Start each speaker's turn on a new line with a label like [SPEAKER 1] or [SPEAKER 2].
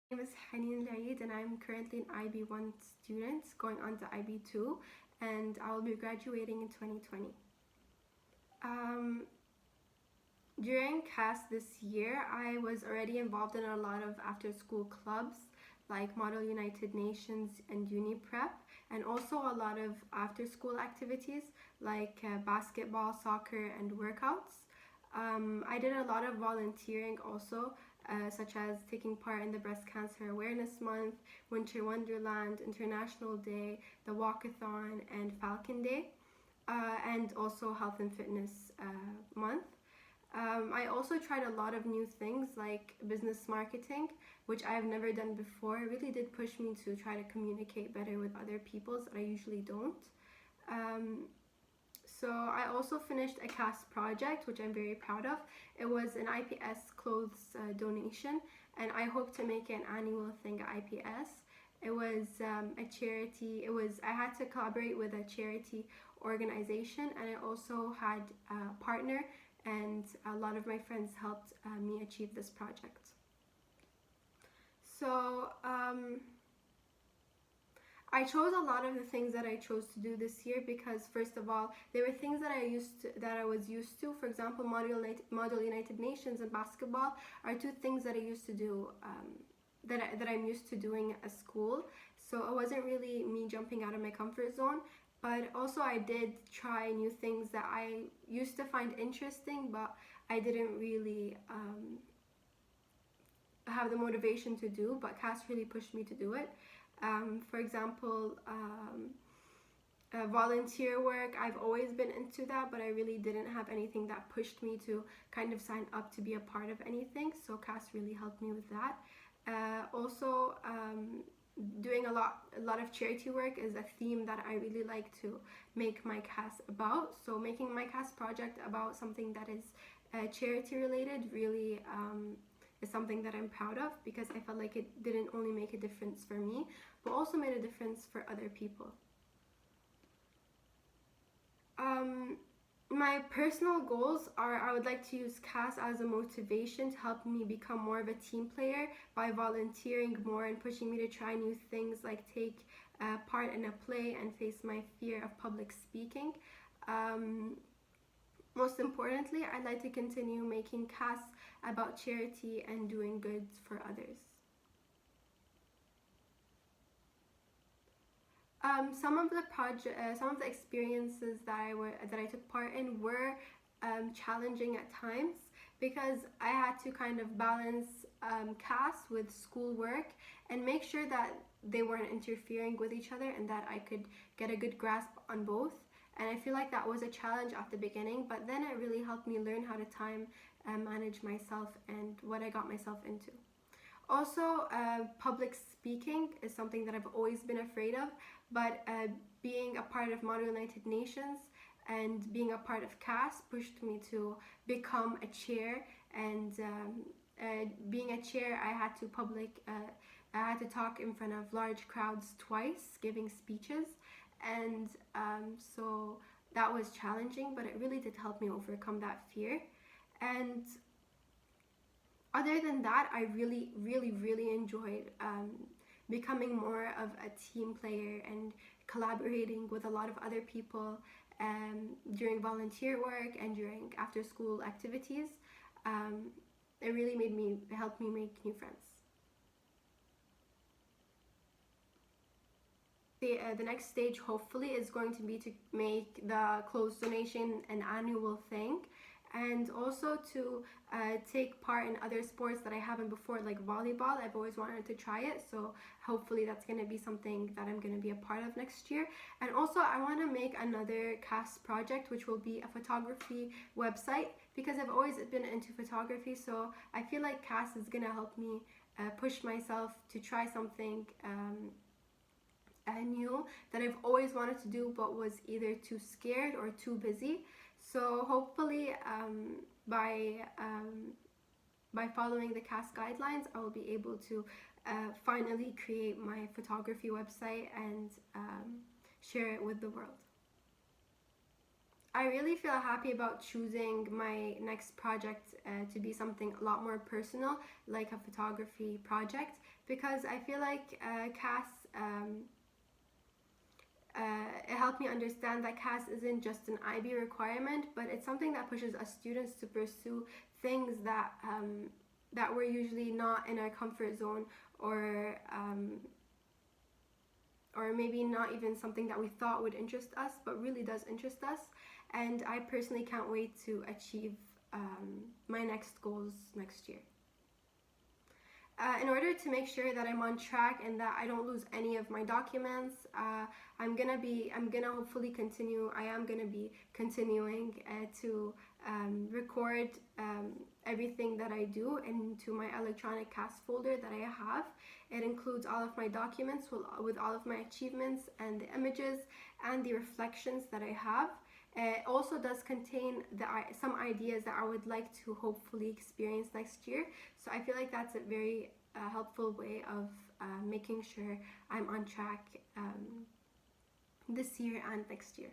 [SPEAKER 1] My name is Haneen Laid and I'm currently an IB1 student going on to IB2 and I will be graduating in 2020. Um, During CAS this year, I was already involved in a lot of after-school clubs like Model United Nations and Uni Prep, and also a lot of after-school activities like basketball, soccer, and workouts. I did a lot of volunteering also, such as taking part in the Breast Cancer Awareness Month, Winter Wonderland, International Day, the Walkathon, and Falcon Day, and also Health and Fitness Month. I also tried a lot of new things like business marketing, which I have never done before. It really did push me to try to communicate better with other people that I usually don't. So I also finished a CAS project, which I'm very proud of. It was an IPS clothes donation, and I hope to make it an annual thing at IPS. It was a charity. I had to collaborate with a charity organization, and I also had a partner, and a lot of my friends helped me achieve this project. So I chose a lot of the things that I chose to do this year because, first of all, there were things that I was used to. For example, Model United Nations and basketball are two things that I used to do, that I'm used to doing at school. So it wasn't really me jumping out of my comfort zone. But also I did try new things that I used to find interesting, but I didn't really have the motivation to do, but CAS really pushed me to do it. For example, volunteer work, I've always been into that, but I really didn't have anything that pushed me to kind of sign up to be a part of anything, so CAS really helped me with that. Also, doing a lot of charity work is a theme that I really like to make my CAS about. So making my CAS project about something that is charity related really is something that I'm proud of, because I felt like it didn't only make a difference for me, but also made a difference for other people. My personal goals are I would like to use CAS as a motivation to help me become more of a team player by volunteering more and pushing me to try new things like take part in a play and face my fear of public speaking. Most importantly, I'd like to continue making CAS about charity and doing good for others. Some of the experiences that I took part in were challenging at times, because I had to kind of balance CAS with schoolwork and make sure that they weren't interfering with each other and that I could get a good grasp on both. And I feel like that was a challenge at the beginning, but then it really helped me learn how to time manage myself and what I got myself into. Also, public speaking is something that I've always been afraid of, but being a part of Model United Nations and being a part of CAS pushed me to become a chair, and being a chair, I had to talk in front of large crowds twice, giving speeches, and so that was challenging, but it really did help me overcome that fear. And other than that, I really enjoyed becoming more of a team player and collaborating with a lot of other people during volunteer work and during after school activities. It really helped me make new friends. The next stage hopefully is going to be to make the clothes donation an annual thing, and also to take part in other sports that I haven't before, like volleyball. I've always wanted to try it, so hopefully that's going to be something that I'm going to be a part of next year. And also I want to make another CAS project, which will be a photography website, because I've always been into photography, so I feel like CAS is going to help me push myself to try something new that I've always wanted to do but was either too scared or too busy. So hopefully by following the CAS guidelines, I will be able to finally create my photography website and share it with the world. I really feel happy about choosing my next project to be something a lot more personal, like a photography project, because I feel like CAS it helped me understand that CAS isn't just an IB requirement, but it's something that pushes us students to pursue things that we're usually not in our comfort zone, or maybe not even something that we thought would interest us, but really does interest us. And I personally can't wait to achieve my next goals next year. In order to make sure that I'm on track and that I don't lose any of my documents, I'm gonna hopefully continue. I am gonna be continuing to record everything that I do into my electronic CAS folder that I have. It includes all of my documents with all of my achievements and the images and the reflections that I have. It also does contain some ideas that I would like to hopefully experience next year. So I feel like that's a very helpful way of making sure I'm on track this year and next year.